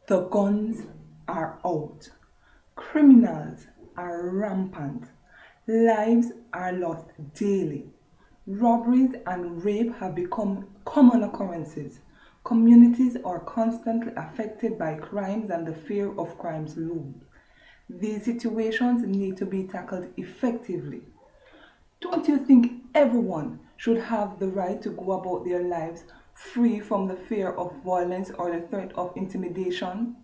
The guns are out. Criminals are rampant. Lives are lost daily. Robberies and rape have become common occurrences. Communities are constantly affected by crimes and the fear of crimes looms. These situations need to be tackled effectively. Don't you think everyone should have the right to go about their lives free from the fear of violence or the threat of intimidation?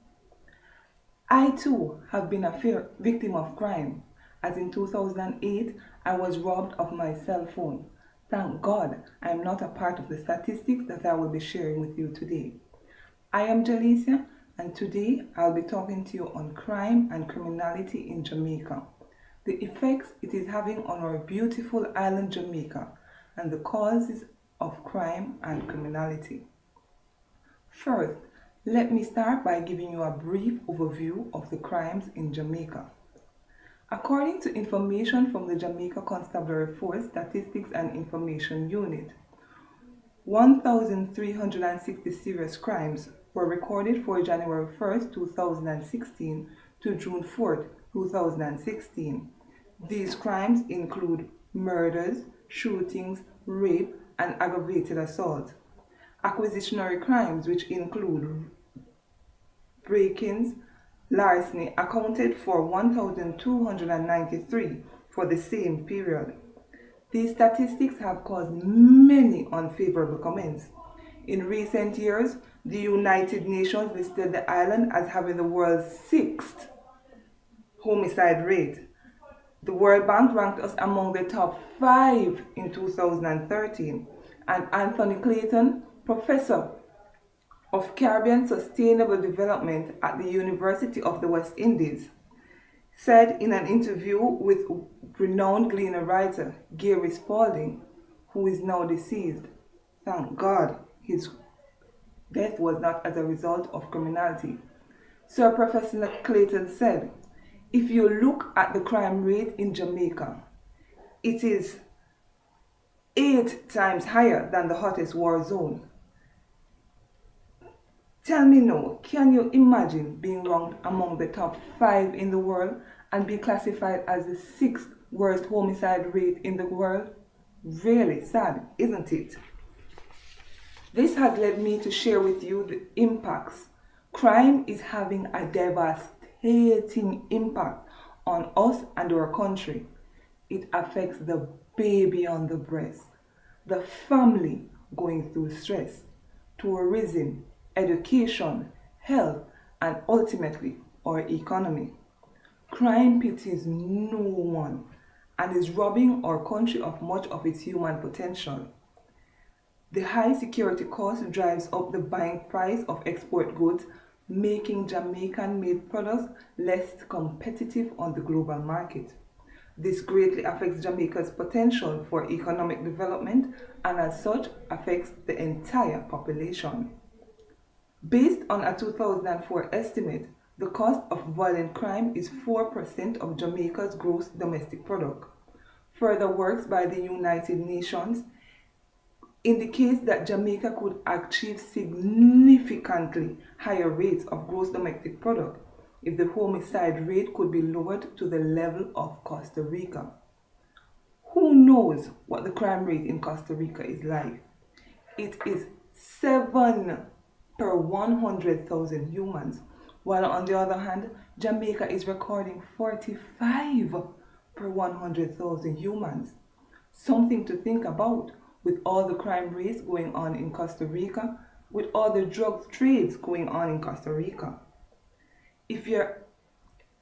I too have been a victim of crime, as in 2008 I was robbed of my cell phone. Thank God I am not a part of the statistics that I will be sharing with you today. I am Jalicia, and today I'll be talking to you on crime and criminality in Jamaica, the effects it is having on our beautiful island Jamaica, and the causes of crime and criminality. First, let me start by giving you a brief overview of the crimes in Jamaica. According to information from the Jamaica Constabulary Force Statistics and Information Unit, 1,360 serious crimes were recorded for January 1st, 2016 to June 4th, 2016. These crimes include murders, shootings, rape, and aggravated assault. Acquisitionary crimes, which include break-ins, larceny, accounted for 1,293 for the same period. These statistics have caused many unfavorable comments. In recent years, the United Nations listed the island as having the world's sixth homicide rate. The World Bank ranked us among the top 5 in 2013, and Anthony Clayton, professor of Caribbean Sustainable Development at the University of the West Indies, said in an interview with renowned Gleaner writer Gary Spalding, who is now deceased, thank God his death was not as a result of criminality. Sir Professor Clayton said, if you look at the crime rate in Jamaica, it is 8 times higher than the hottest war zone. Tell me now, can you imagine being ranked among the top 5 in the world and be classified as the 6th worst homicide rate in the world? Really sad, isn't it? This has led me to share with you the impacts. Crime is having a devastating impact on us and our country. It affects the baby on the breast, the family going through stress, tourism, education, health, and ultimately our economy. Crime pities no one and is robbing our country of much of its human potential. The high security cost drives up the buying price of export goods, making Jamaican-made products less competitive on the global market. This greatly affects Jamaica's potential for economic development and as such affects the entire population. Based on a 2004 estimate, the cost of violent crime is 4% of Jamaica's gross domestic product. Further works by the United Nations indicates that Jamaica could achieve significantly higher rates of gross domestic product if the homicide rate could be lowered to the level of Costa Rica. Who knows what the crime rate in Costa Rica is like? It is 7 per 100,000 humans, while on the other hand, Jamaica is recording 45 per 100,000 humans. Something to think about with all the crime rates going on in Costa Rica, with all the drug trades going on in Costa Rica.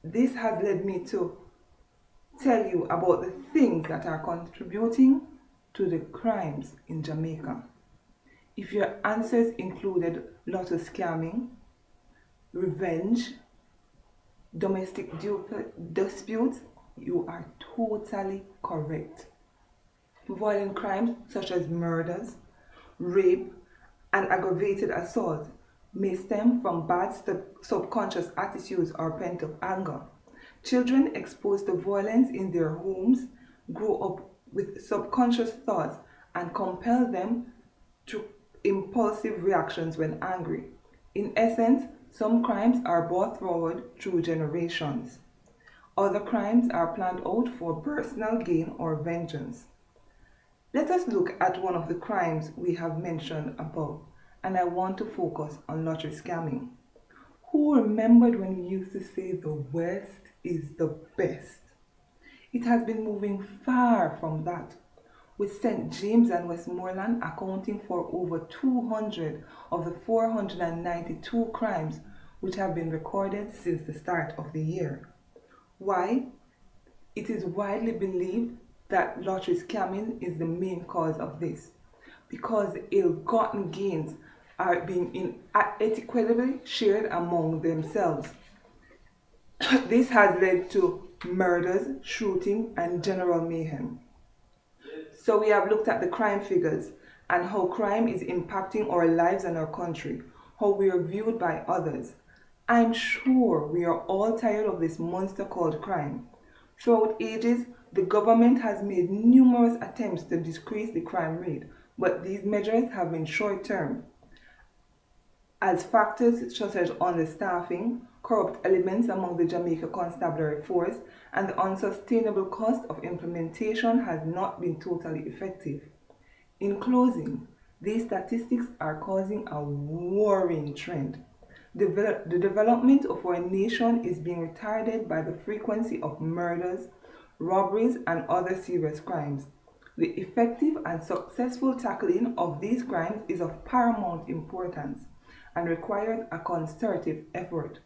This has led me to tell you about the things that are contributing to the crimes in Jamaica. If your answers included lotto scamming, revenge, domestic disputes, you are totally correct. Violent crimes such as murders, rape, and aggravated assault may stem from bad subconscious attitudes or pent-up anger. Children exposed to violence in their homes grow up with subconscious thoughts and compel them to impulsive reactions when angry. In essence, Some crimes are brought forward through generations. Other crimes are planned out for personal gain or vengeance. Let us look at one of the crimes we have mentioned above, and I want to focus on lottery scamming. Who remembered when we used to say the West is the best? It has been moving far from that, with St. James and Westmoreland accounting for over 200 of the 492 crimes which have been recorded since the start of the year. Why? It is widely believed that lottery scamming is the main cause of this, because ill-gotten gains are being inequitably shared among themselves. This has led to murders, shooting, and general mayhem. So we have looked at the crime figures and how crime is impacting our lives and our country, how we are viewed by others. I'm sure we are all tired of this monster called crime. Throughout ages, the government has made numerous attempts to decrease the crime rate, but these measures have been short-term, as factors such as understaffing, corrupt elements among the Jamaica Constabulary Force, and the unsustainable cost of implementation has not been totally effective. In closing, these statistics are causing a worrying trend. The development of our nation is being retarded by the frequency of murders, robberies, and other serious crimes. The effective and successful tackling of these crimes is of paramount importance and requires a concerted effort.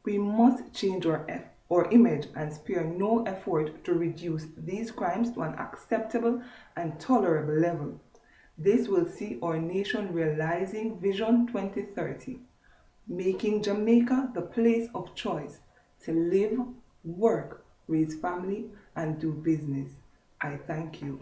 We must change our image and spare no effort to reduce these crimes to an acceptable and tolerable level. This will see our nation realizing Vision 2030, making Jamaica the place of choice to live, work, raise family, and do business. I thank you.